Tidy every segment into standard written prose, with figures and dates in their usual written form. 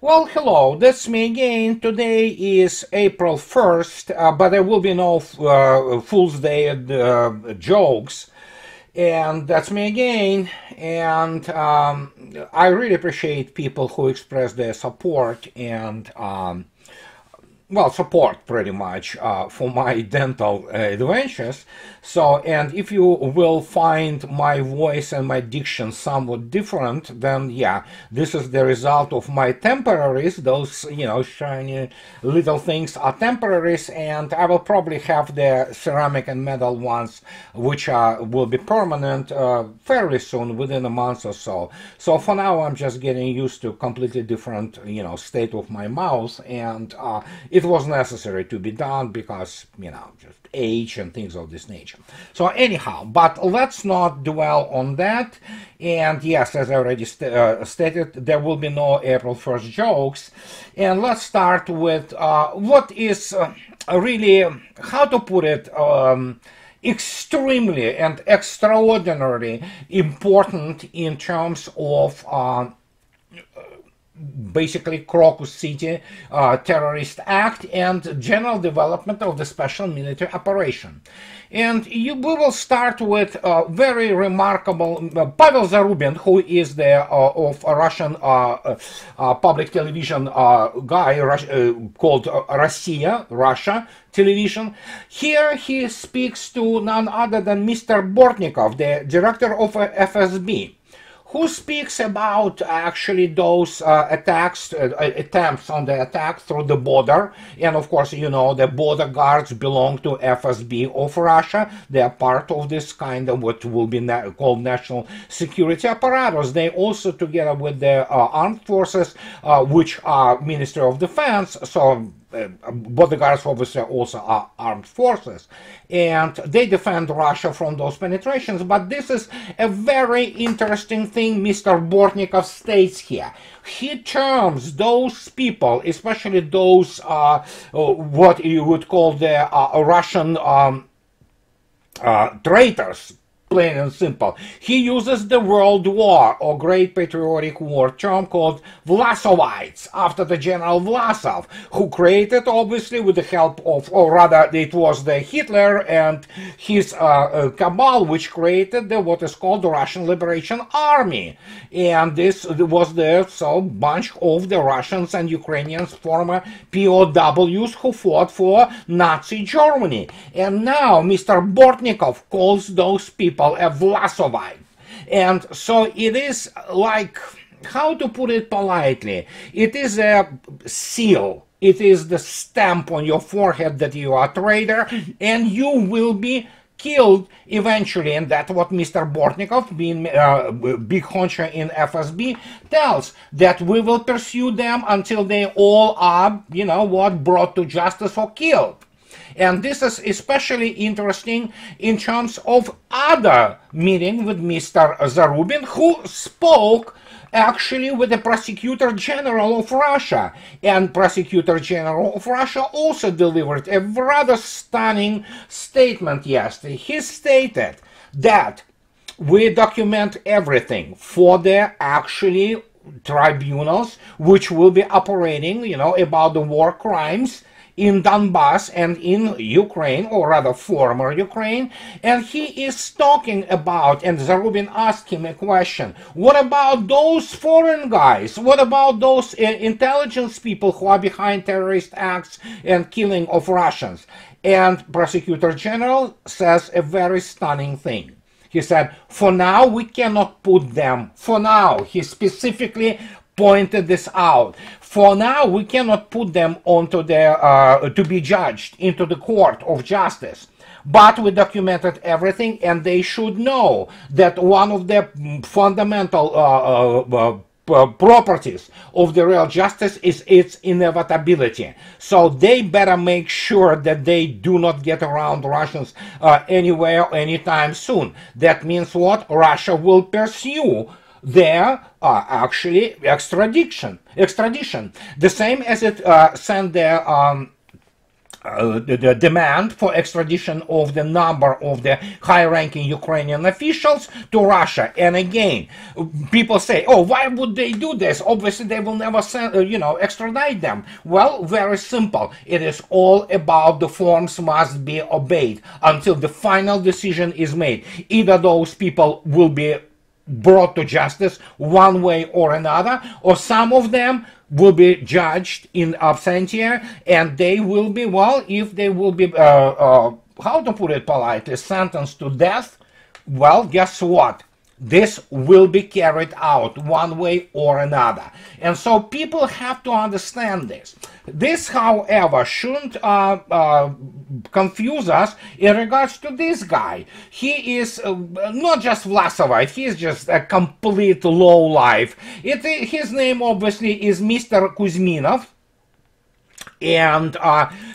Well, hello, that's me again. Today is April 1st, but there will be no Fool's Day jokes. And that's me again. And I really appreciate people who express their support and well, support pretty much for my dental adventures. So, and if you will find my voice and my diction somewhat different, then yeah, this is the result of my temporaries. Those, shiny little things are temporaries, and I will probably have the ceramic and metal ones, which will be permanent fairly soon, within a month or so. So for now, I'm just getting used to completely different, state of my mouth, and it was necessary to be done because, just age and things of this nature. So anyhow, but let's not dwell on that. And yes, as I already stated, there will be no April 1st jokes. And let's start with what is really, how to put it, extremely and extraordinarily important in terms of basically Crocus-City terrorist act and general development of the special military operation. And we will start with a very remarkable Pavel Zarubin, who is the of a Russian public television guy called Russia television. Here he speaks to none other than Mr. Bortnikov, the director of FSB, who speaks about actually those attempts on the attack through the border. And of course, the border guards belong to FSB of Russia. They are part of this kind of what will be called national security apparatus. They also, together with the armed forces, which are Ministry of Defense, so bodyguards obviously also are armed forces, and they defend Russia from those penetrations. But this is a very interesting thing Mr. Bortnikov states here. He terms those people, especially those what you would call the Russian traitors, plain and simple. He uses the World War or Great Patriotic War term called Vlasovites, after the General Vlasov, who created, obviously with the help of, or rather it was the Hitler and his cabal, which created what is called the Russian Liberation Army. And this was the bunch of the Russians and Ukrainians, former POWs who fought for Nazi Germany. And now Mr. Bortnikov calls those people a Vlasovite. And so it is like, how to put it politely, it is a seal. It is the stamp on your forehead that you are a traitor, and you will be killed eventually. And that's what Mr. Bortnikov, being big honcho in FSB, tells, that we will pursue them until they all are, brought to justice or killed. And this is especially interesting in terms of other meeting with Mr. Zarubin, who spoke actually with the Prosecutor General of Russia. And Prosecutor General of Russia also delivered a rather stunning statement yesterday. He stated that we document everything for the actually tribunals which will be operating, about the war crimes in Donbass and in Ukraine, or rather former Ukraine. And he is talking about, and Zarubin asked him a question, what about those foreign guys? What about those intelligence people who are behind terrorist acts and killing of Russians? And Prosecutor General says a very stunning thing. He said, for now we cannot put them, for now, he specifically pointed this out. For now, we cannot put them onto the to be judged into the court of justice. But we documented everything, and they should know that one of the fundamental properties of the real justice is its inevitability. So they better make sure that they do not get around Russians anywhere, anytime soon. That means what? Russia will pursue their actually extradition. The same as it sent their the demand for extradition of the number of the high-ranking Ukrainian officials to Russia. And again, people say, oh, why would they do this? Obviously, they will never send, extradite them. Well, very simple. It is all about the forms must be obeyed until the final decision is made. Either those people will be brought to justice one way or another, or some of them will be judged in absentia, and they will be, well, if they will be, how to put it politely, sentenced to death, well, guess what? This will be carried out one way or another. And so people have to understand this. This, however, shouldn't confuse us in regards to this guy. He is not just Vlasovite, he is just a complete lowlife. His name, obviously, is Mr. Kuzminov. And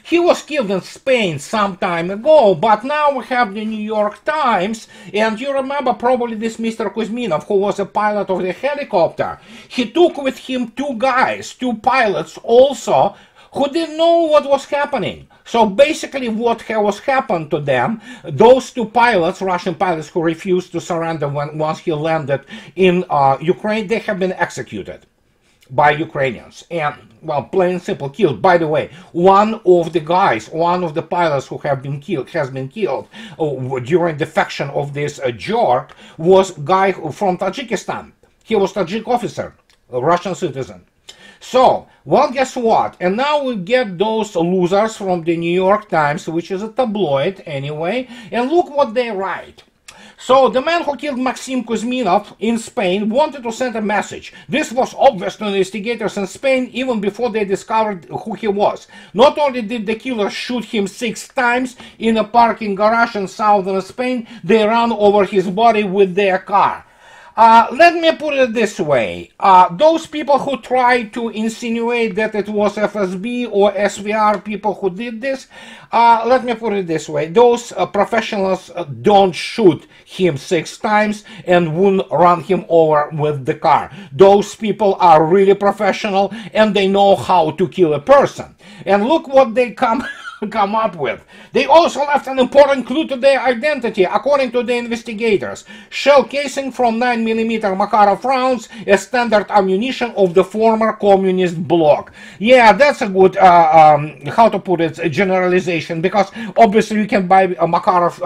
he was killed in Spain some time ago, but now we have the New York Times, and you remember probably this Mr. Kuzminov, who was a pilot of the helicopter. He took with him two guys, two pilots also, who didn't know what was happening. So basically what was happened to them, those two pilots, Russian pilots who refused to surrender once he landed in Ukraine, they have been executed by Ukrainians, and, well, plain and simple, killed. By the way, one of the guys, one of the pilots who have been killed, has been killed during defection of this jerk, was a guy from Tajikistan. He was Tajik officer, a Russian citizen. So, well, guess what? And now we get those losers from the New York Times, which is a tabloid anyway, and look what they write. So, the man who killed Maxim Kuzminov in Spain wanted to send a message. This was obvious to investigators in Spain even before they discovered who he was. Not only did the killer shoot him 6 times in a parking garage in southern Spain, they ran over his body with their car. Let me put it this way. Those people who try to insinuate that it was FSB or SVR people who did this, let me put it this way. Those professionals don't shoot him 6 times and wouldn't run him over with the car. Those people are really professional and they know how to kill a person. And look what they come up with. They also left an important clue to their identity, according to the investigators. Shell casing from 9mm Makarov rounds, a standard ammunition of the former communist bloc. Yeah, that's a good, how to put it, generalization, because obviously you can buy a Makarov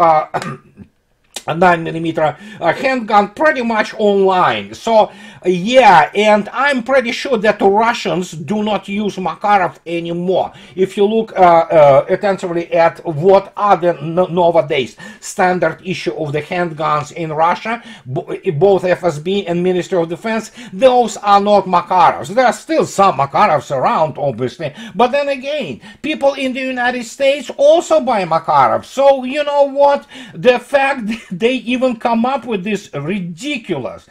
a 9mm handgun pretty much online. So yeah, and I'm pretty sure that the Russians do not use Makarov anymore. If you look attentively at what are the nowadays standard issue of the handguns in Russia, both FSB and Ministry of Defense, those are not Makarovs. There are still some Makarovs around, obviously, but then again, people in the United States also buy Makarovs. So you know what? The fact they even come up with this ridiculous,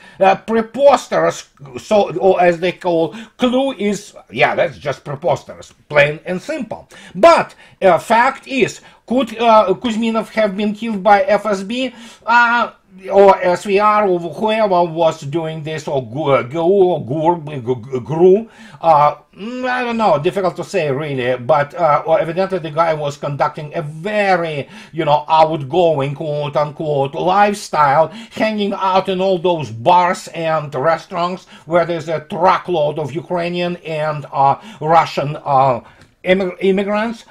preposterous, or as they call, clue is, yeah, that's just preposterous, plain and simple. But fact is, could Kuzminov have been killed by FSB? Or SVR, or whoever was doing this, or GRU, I don't know, difficult to say really, but evidently the guy was conducting a very, outgoing, quote-unquote, lifestyle, hanging out in all those bars and restaurants where there's a truckload of Ukrainian and Russian immigrants.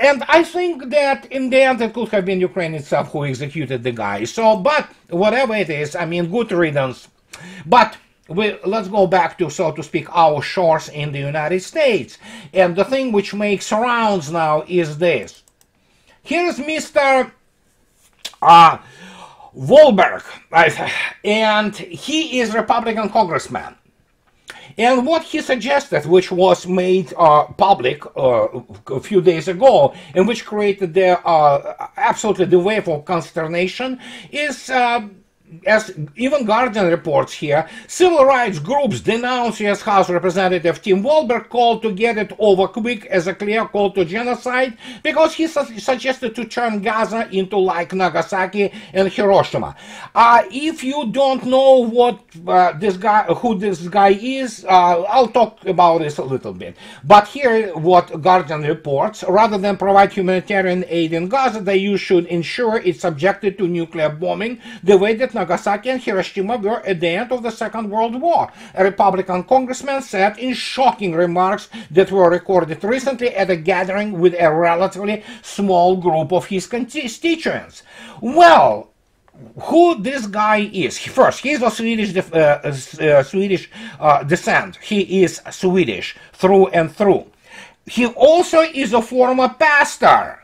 And I think that in the end it could have been Ukraine itself who executed the guy. So, but whatever it is, I mean, good riddance. But let's go back to, so to speak, our shores in the United States. And the thing which makes rounds now is this. Here's Mr. Wahlberg, and he is Republican congressman. And what he suggested, which was made public a few days ago, and which created absolutely the wave of consternation, is as even Guardian reports here, civil rights groups denounce U.S. House Representative Tim Walberg called to get it over quick as a clear call to genocide because he suggested to turn Gaza into like Nagasaki and Hiroshima. If you don't know what who this guy is, I'll talk about this a little bit. But here, what Guardian reports: rather than provide humanitarian aid in Gaza, the EU should ensure it's subjected to nuclear bombing the way that Nagasaki and Hiroshima were at the end of the Second World War, a Republican congressman said in shocking remarks that were recorded recently at a gathering with a relatively small group of his constituents. Well, who this guy is? First, he's of Swedish descent. He is Swedish through and through. He also is a former pastor.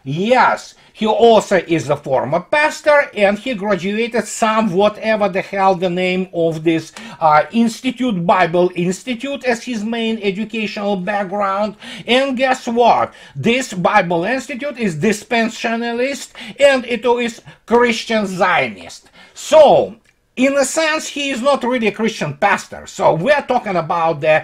Yes, he also is a former pastor, and he graduated whatever the hell the name of this institute, Bible Institute, as his main educational background. And guess what? This Bible Institute is dispensationalist, and it is Christian Zionist. So, in a sense, he is not really a Christian pastor. So we're talking about the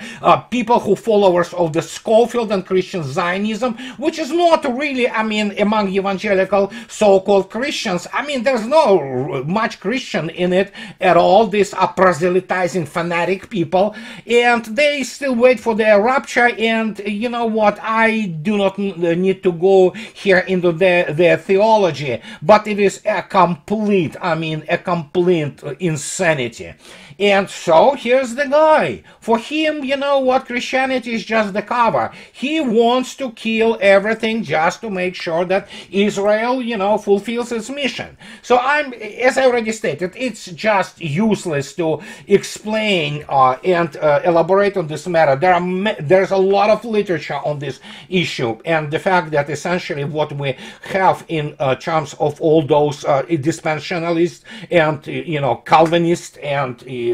people who followers of the Schofield and Christian Zionism, which is not really, I mean, among evangelical so-called Christians. I mean, there's no much Christian in it at all. These are proselytizing fanatic people, and they still wait for their rapture. And you know what? I do not need to go here into their theology, but it is a complete, I mean, a complete insanity. And so here's the guy. For him, you know what, Christianity is just the cover. He wants to kill everything just to make sure that Israel, you know, fulfills its mission. So as I already stated, it's just useless to explain and elaborate on this matter. There's a lot of literature on this issue, and the fact that essentially what we have in terms of all those dispensationalists and you know, Calvinists and you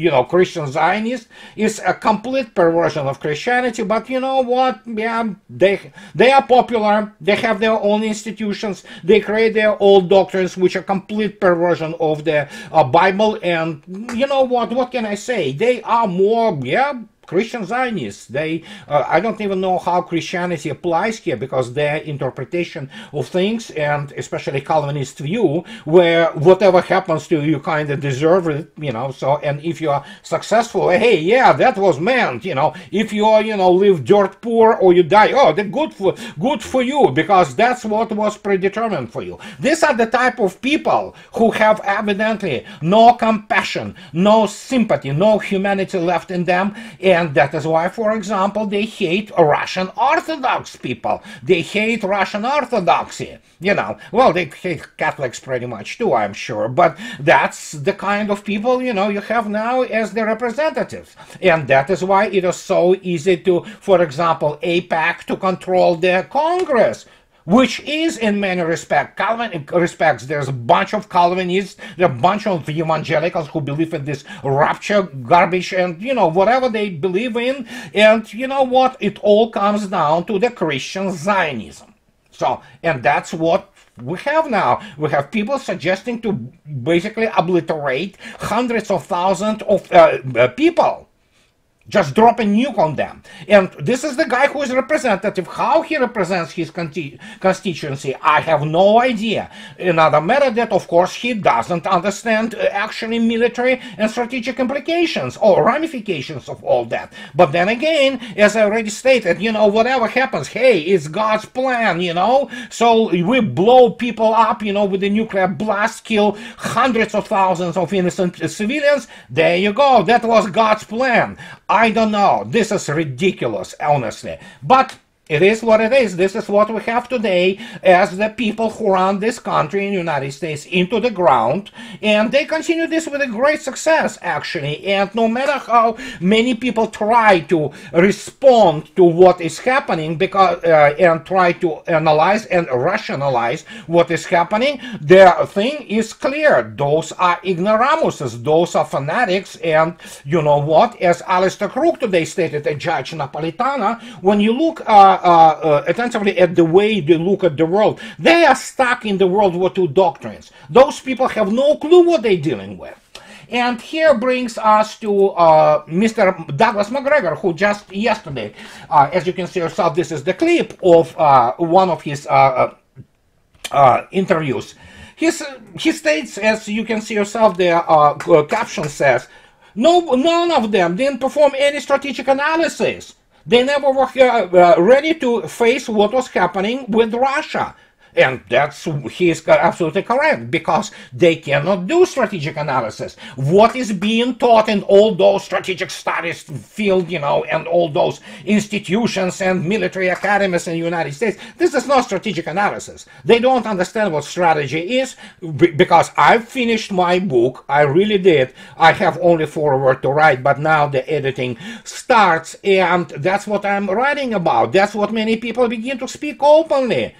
know, Christian Zionists is a complete perversion of Christianity. But you know what? Yeah, they are popular. They have their own institutions. They create their own doctrines, which are complete perversion of the Bible. And you know what? What can I say? They are more, yeah, Christian Zionists. They, I don't even know how Christianity applies here, because their interpretation of things, and especially Calvinist view, where whatever happens to you, you kind of deserve it, you know. So, and if you are successful, hey, yeah, that was meant, you know. If you are, you know, live dirt poor or you die, oh, that's good for you, because that's what was predetermined for you. These are the type of people who have evidently no compassion, no sympathy, no humanity left in them. And that is why, for example, they hate Russian Orthodox people. They hate Russian Orthodoxy. You know, well, they hate Catholics pretty much too, I'm sure. But that's the kind of people, you know, you have now as the representatives. And that is why it is so easy to, for example, AIPAC to control the Congress, which is in many respects, there's a bunch of Calvinists, there are a bunch of evangelicals who believe in this rapture garbage and, you know, whatever they believe in. And you know what? It all comes down to the Christian Zionism. So, and that's what we have now. We have people suggesting to basically obliterate hundreds of thousands of people. Just drop a nuke on them. And this is the guy who is representative. How he represents his constituency, I have no idea. Another matter that, of course, he doesn't understand actually military and strategic implications or ramifications of all that. But then again, as I already stated, you know, whatever happens, hey, it's God's plan, you know. So we blow people up, you know, with the nuclear blast, kill hundreds of thousands of innocent civilians. There you go. That was God's plan. I don't know. This is ridiculous, honestly. But it is what it is. This is what we have today as the people who run this country in the United States into the ground. And they continue this with a great success, actually. And no matter how many people try to respond to what is happening, because and try to analyze and rationalize what is happening, their thing is clear. Those are ignoramuses. Those are fanatics. And you know what? As Alistair Crook today stated, a judge Napolitana, when you look attentively at the way they look at the world, they are stuck in the World War II doctrines. Those people have no clue what they're dealing with. And here brings us to Mr. Douglas McGregor, who just yesterday, as you can see yourself, this is the clip of one of his interviews. He states, as you can see yourself, the caption says, none of them didn't perform any strategic analysis. They never were ready to face what was happening with Russia. And he is absolutely correct, because they cannot do strategic analysis. What is being taught in all those strategic studies field, you know, and all those institutions and military academies in the United States, this is not strategic analysis. They don't understand what strategy is, because I've finished my book. I really did. I have only foreword to write, but now the editing starts, and that's what I'm writing about. That's what many people begin to speak openly.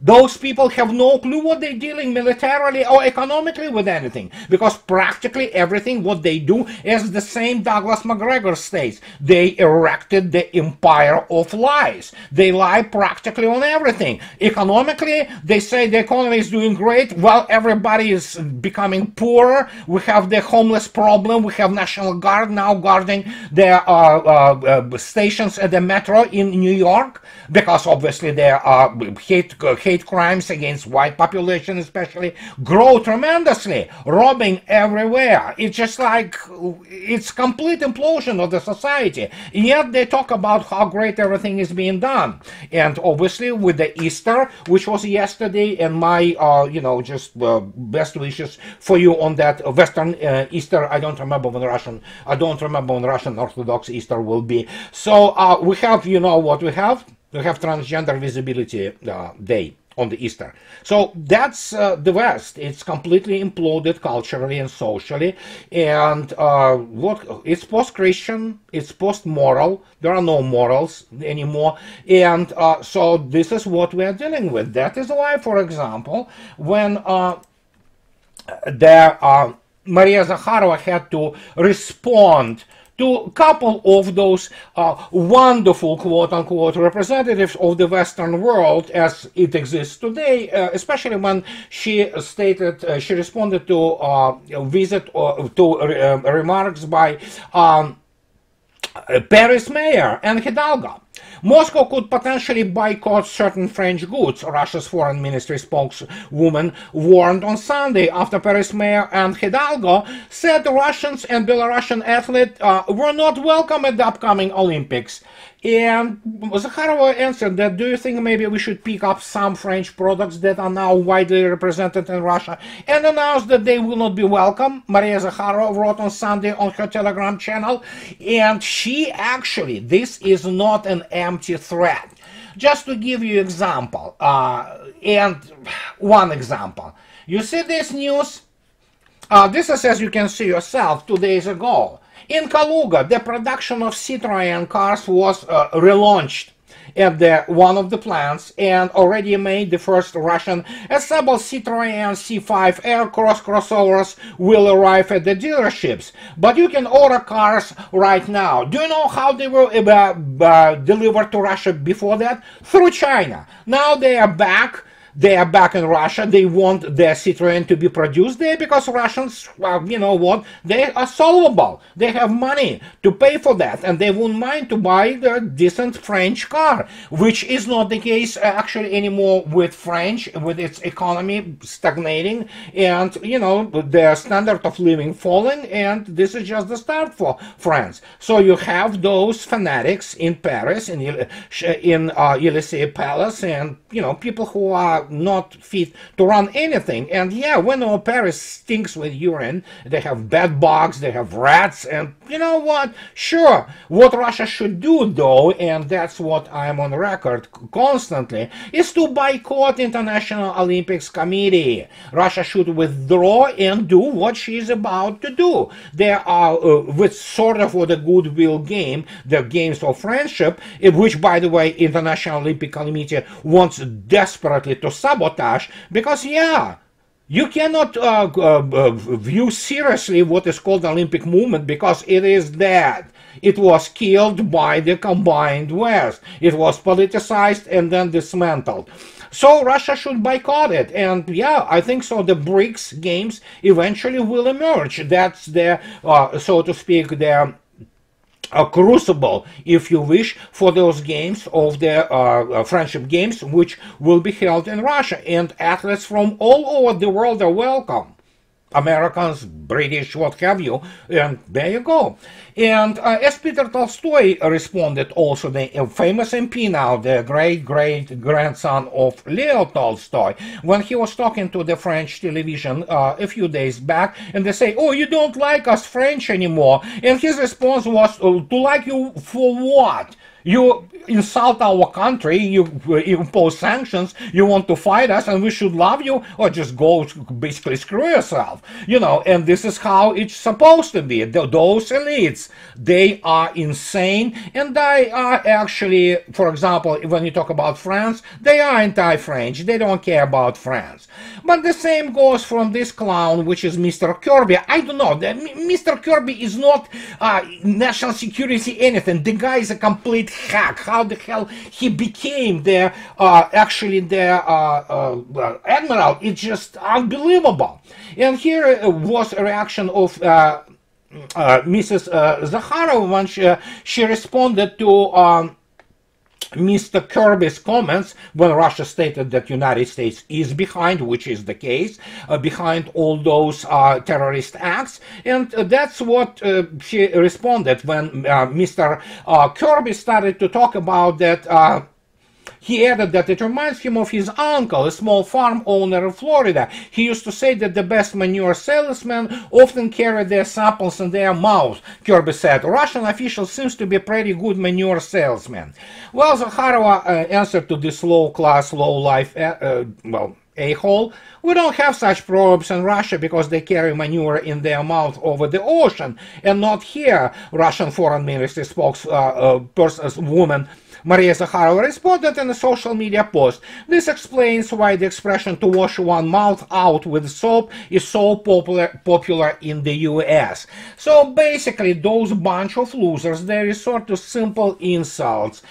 Those people have no clue what they're dealing militarily or economically with anything, because practically everything what they do, as the same Douglas McGregor states, they erected the empire of lies. They lie practically on everything. Economically, they say the economy is doing great. Well, everybody is becoming poorer. We have the homeless problem. We have National Guard now guarding the stations at the metro in New York, because obviously there are hate crimes against white population especially grow tremendously, robbing everywhere. It's just like, it's complete implosion of the society. Yet they talk about how great everything is being done. And obviously with the Easter, which was yesterday, and my, you know, just best wishes for you on that Western Easter. I don't remember when Russian Orthodox Easter will be. So we have, you know what we have? We have Transgender Visibility Day on the Easter. So that's the West. It's completely imploded culturally and socially, and it's post-Christian, it's post-moral. There are no morals anymore, and so this is what we are dealing with. That is why, for example, when Maria Zakharova had to respond to a couple of those wonderful quote-unquote representatives of the Western world as it exists today, especially when she stated, she responded to remarks by Paris mayor and Hidalgo. Moscow could potentially boycott certain French goods, Russia's foreign ministry spokeswoman warned on Sunday, after Paris mayor and Hidalgo said the Russians and Belarusian athletes were not welcome at the upcoming Olympics. And Zakharova answered that, do you think maybe we should pick up some French products that are now widely represented in Russia and announce that they will not be welcome? Maria Zakharova wrote on Sunday on her Telegram channel, and she actually, this is not an empty threat. Just to give you example, and one example. You see this news? This is, as you can see yourself, 2 days ago. In Kaluga, the production of Citroën cars was relaunched at one of the plants, and already made the first Russian assembled Citroën C5 Aircross crossovers will arrive at the dealerships. But you can order cars right now. Do you know how they were delivered to Russia before that? Through China. Now they are back. They are back in Russia. They want their Citroën to be produced there because Russians, well, you know what, they are solvable. They have money to pay for that, and they won't mind to buy a decent French car, which is not the case actually anymore with French, with its economy stagnating and, you know, their standard of living falling, and this is just the start for France. So you have those fanatics in Paris, in Élysée Palace, and, you know, people who are not fit to run anything. And yeah, we know Paris stinks with urine. They have bed bugs, they have rats, and you know what? Sure, what Russia should do though, and that's what I'm on record constantly, is to boycott International Olympics Committee. Russia should withdraw and do what she is about to do. There are, with sort of what a goodwill game, the games of friendship, which by the way, International Olympic Committee wants desperately to sabotage, because yeah, you cannot view seriously what is called the Olympic movement, because it is dead. It was killed by the combined West. It was politicized and then dismantled. So Russia should boycott it. And yeah, I think so. The BRICS games eventually will emerge. That's the, so to speak, the a crucible, if you wish, for those games of the friendship games, which will be held in Russia. And athletes from all over the world are welcome. Americans, British, what have you, and there you go. And as Peter Tolstoy responded, also the famous MP now, the great-great-grandson of Leo Tolstoy, when he was talking to the French television a few days back, and they say, oh, you don't like us French anymore. And his response was, to like you for what? You insult our country, you impose sanctions, you want to fight us, and we should love you, or just go basically screw yourself, you know. And this is how it's supposed to be. Those elites, they are insane, and they are actually, for example, when you talk about France, they are anti-French, they don't care about France. But the same goes from this clown, which is Mr. Kirby. I don't know, Mr. Kirby is not national security anything. The guy is a complete hack. How the hell he became the actually the admiral? It's just unbelievable. And here was a reaction of Mrs. Zakharova when she responded to Mr. Kirby's comments when Russia stated that United States is behind, which is the case, behind all those terrorist acts. And that's what she responded when Mr. Kirby started to talk about that. He added that it reminds him of his uncle, a small farm owner in Florida. He used to say that the best manure salesmen often carry their samples in their mouths. Kirby said, Russian officials seems to be pretty good manure salesmen. Well, Zakharova answered to this low-class, low-life, well, a-hole. We don't have such probes in Russia because they carry manure in their mouth over the ocean, and not here, Russian Foreign Ministry spokesperson woman Maria Zakharova responded in a social media post. This explains why the expression to wash one mouth out with soap is so popular in the US. So basically, those bunch of losers, they resort to simple insults.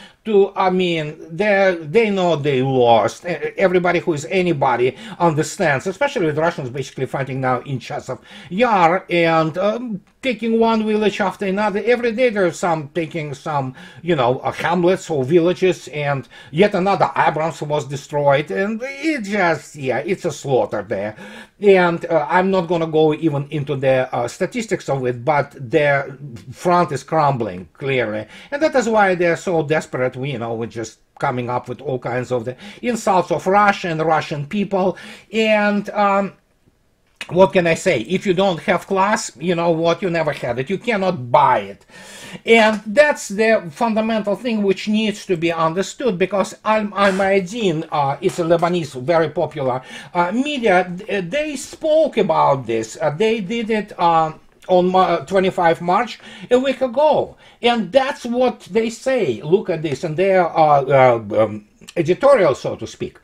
I mean, they know they lost. Everybody who is anybody understands, especially the Russians basically fighting now in Chasiv Yar and taking one village after another. Every day there's taking some, you know, hamlets or villages, and yet another Abrams was destroyed, and it just, yeah, it's a slaughter there. And I'm not going to go even into the statistics of it, but their front is crumbling, clearly. And that is why they're so desperate, you know, with just coming up with all kinds of the insults of Russia and Russian people. And what can I say? If you don't have class, you know what, you never had it. You cannot buy it. And that's the fundamental thing which needs to be understood, because Al-Mayadeen, it's a Lebanese, very popular media, they spoke about this. They did it on 25 March, a week ago. And that's what they say. Look at this, and their editorial, so to speak.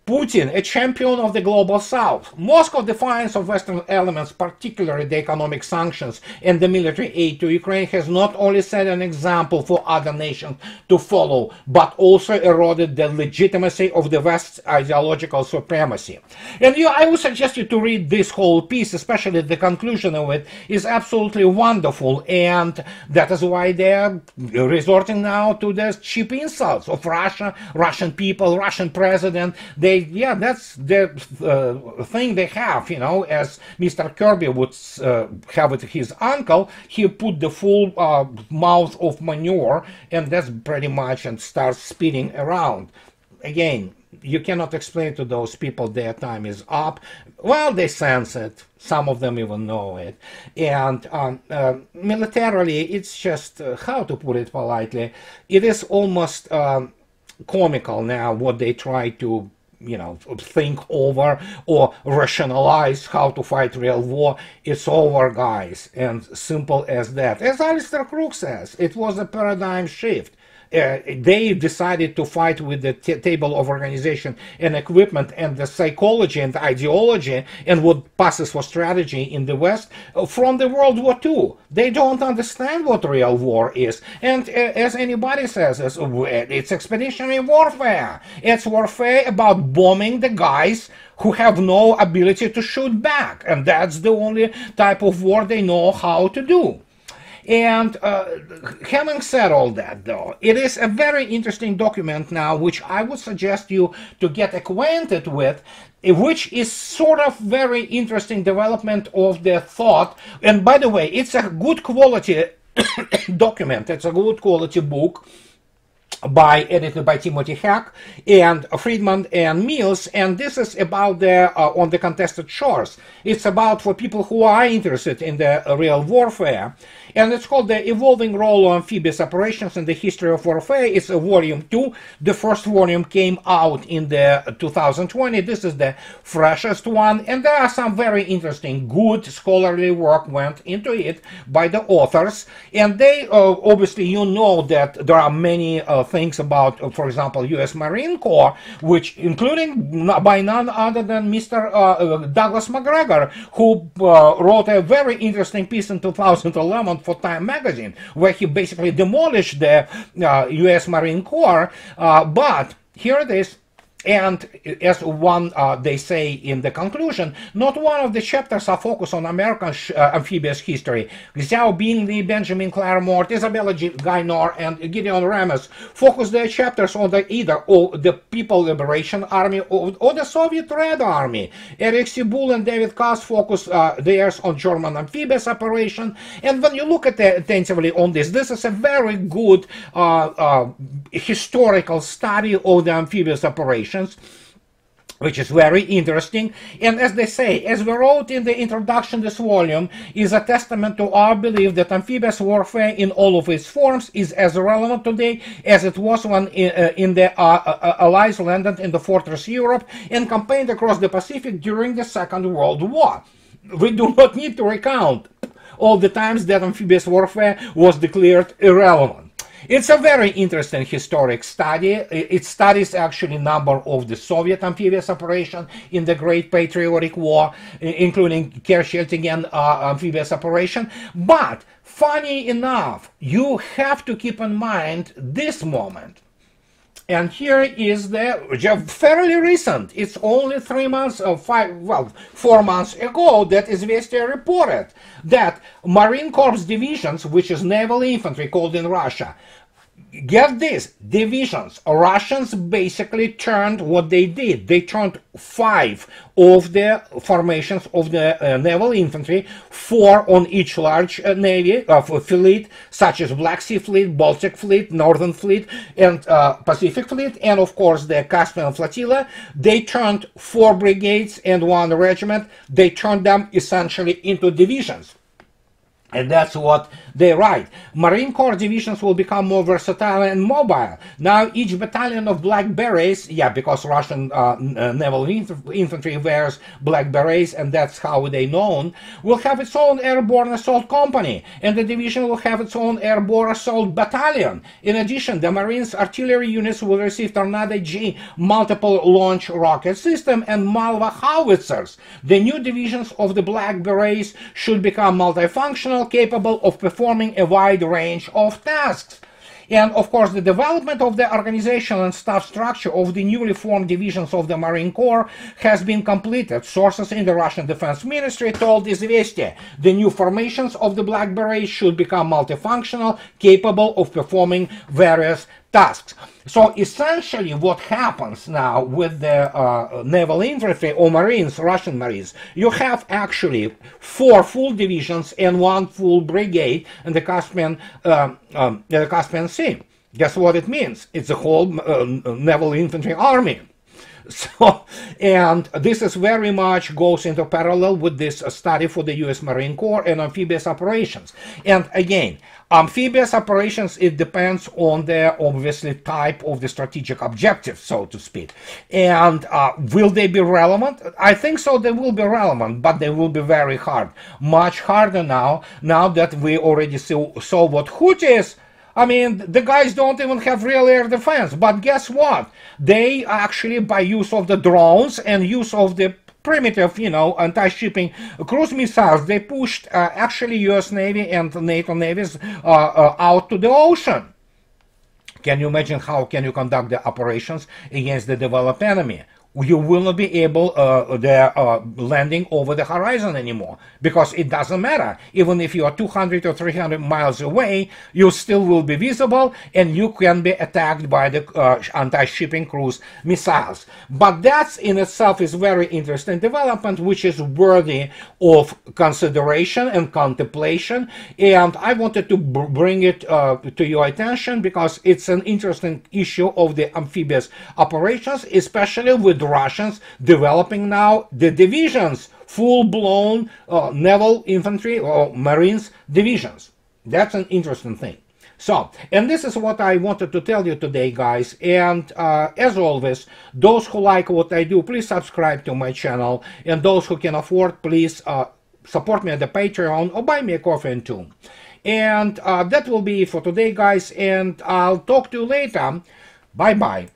Putin, a champion of the global south. Moscow defiance of Western elements, particularly the economic sanctions and the military aid to Ukraine, has not only set an example for other nations to follow, but also eroded the legitimacy of the West's ideological supremacy. And I would suggest you to read this whole piece, especially the conclusion of it is absolutely wonderful, and that is why they're resorting now to the cheap insults of Russia, Russian people, Russian president. Yeah, that's the thing they have, you know, as Mr. Kirby would have with his uncle. He put the full mouth of manure, and that's pretty much, and starts spitting around. Again, you cannot explain to those people their time is up. Well, they sense it. Some of them even know it. And militarily, it's just, how to put it politely, it is almost comical now what they try to, you know, think over or rationalize how to fight real war. It's over, guys, and simple as that. As Alistair Crook says, it was a paradigm shift. they decided to fight with the table of organization and equipment and the psychology and the ideology and what passes for strategy in the West from the World War II. They don't understand what real war is. And as anybody says, it's expeditionary warfare. It's warfare about bombing the guys who have no ability to shoot back. And that's the only type of war they know how to do. And having said all that, though, it is a very interesting document now, which I would suggest you to get acquainted with, which is sort of very interesting development of the thought. And by the way, it's a good quality document. It's a good quality book. Edited by Timothy Hack and Friedman and Mills, and this is about the on the contested shores. It's about for people who are interested in the real warfare, and it's called The Evolving Role of Amphibious Operations in the History of Warfare. It's a volume 2. The first volume came out in the 2020. This is the freshest one, and there are some very interesting, good scholarly work went into it by the authors, and they obviously, you know that there are many things about, for example, U.S. Marine Corps, which including by none other than Mr. Douglas McGregor, who wrote a very interesting piece in 2011 for Time magazine, where he basically demolished the U.S. Marine Corps. But here it is. And as one, they say in the conclusion, not one of the chapters are focused on American amphibious history. Xiao Bingley, Benjamin Claremont, Isabella Gaynor, and Gideon Ramos focus their chapters on either the People Liberation Army or the Soviet Red Army. Eric Sibul and David Kass focus theirs on German amphibious operation. And when you look at attentively on this is a very good historical study of the amphibious operation, which is very interesting. And as they say, as we wrote in the introduction, this volume is a testament to our belief that amphibious warfare in all of its forms is as relevant today as it was when in the Allies landed in the fortress Europe and campaigned across the Pacific during the Second World War. We do not need to recount all the times that amphibious warfare was declared irrelevant. It's a very interesting historic study. It studies actually a number of the Soviet amphibious operation in the Great Patriotic War, including Kerch-Eltingen amphibious operation. But funny enough, you have to keep in mind this moment. And here is the fairly recent. It's only 3 months or 4 months ago that Izvestia reported that Marine Corps divisions, which is naval infantry called in Russia, get this, divisions, Russians basically turned what they did. They turned 5 of the formations of the naval infantry, 4 on each large navy fleet, such as Black Sea Fleet, Baltic Fleet, Northern Fleet, and Pacific Fleet, and of course the Caspian Flotilla. They turned 4 brigades and 1 regiment. They turned them essentially into divisions. And that's what they write. Marine Corps divisions will become more versatile and mobile. Now each battalion of Black Berets, because Russian naval infantry wears Black Berets, and that's how they known, will have its own airborne assault company, and the division will have its own airborne assault battalion. In addition, the Marines artillery units will receive Tornado G multiple launch rocket system and Malva howitzers. The new divisions of the Black Berets should become multifunctional, capable of performing a wide range of tasks. And of course, the development of the organizational and staff structure of the newly formed divisions of the Marine Corps has been completed. Sources in the Russian Defense Ministry told Izvestia the new formations of the Black Berets should become multifunctional, capable of performing various tasks. So essentially what happens now with the naval infantry or Marines, Russian Marines, you have actually 4 full divisions and 1 full brigade in the Caspian Sea. Guess what it means? It's a whole naval infantry army. So, and this is very much goes into parallel with this study for the U.S. Marine Corps and amphibious operations. And again, amphibious operations, it depends on the obviously type of the strategic objective, so to speak. And will they be relevant? I think so, they will be relevant, but they will be very hard. Much harder now that we already saw what Houthis I mean, the guys don't even have real air defense. But guess what? They actually, by use of the drones and use of the primitive, anti-shipping cruise missiles, they pushed actually U.S. Navy and NATO navies out to the ocean. Can you imagine how can you conduct the operations against the developed enemy? You will not be able landing over the horizon anymore, because it doesn't matter. Even if you are 200 or 300 miles away, you still will be visible and you can be attacked by the anti-shipping cruise missiles. But that in itself is very interesting development, which is worthy of consideration and contemplation. And I wanted to bring it to your attention because it's an interesting issue of the amphibious operations, especially with Russians developing now the divisions, full-blown naval infantry or marines divisions. That's an interesting thing. So, and this is what I wanted to tell you today, guys. And as always, those who like what I do, please subscribe to my channel. And those who can afford, please support me at the Patreon or buy me a coffee and two. And that will be it for today, guys. And I'll talk to you later. Bye-bye.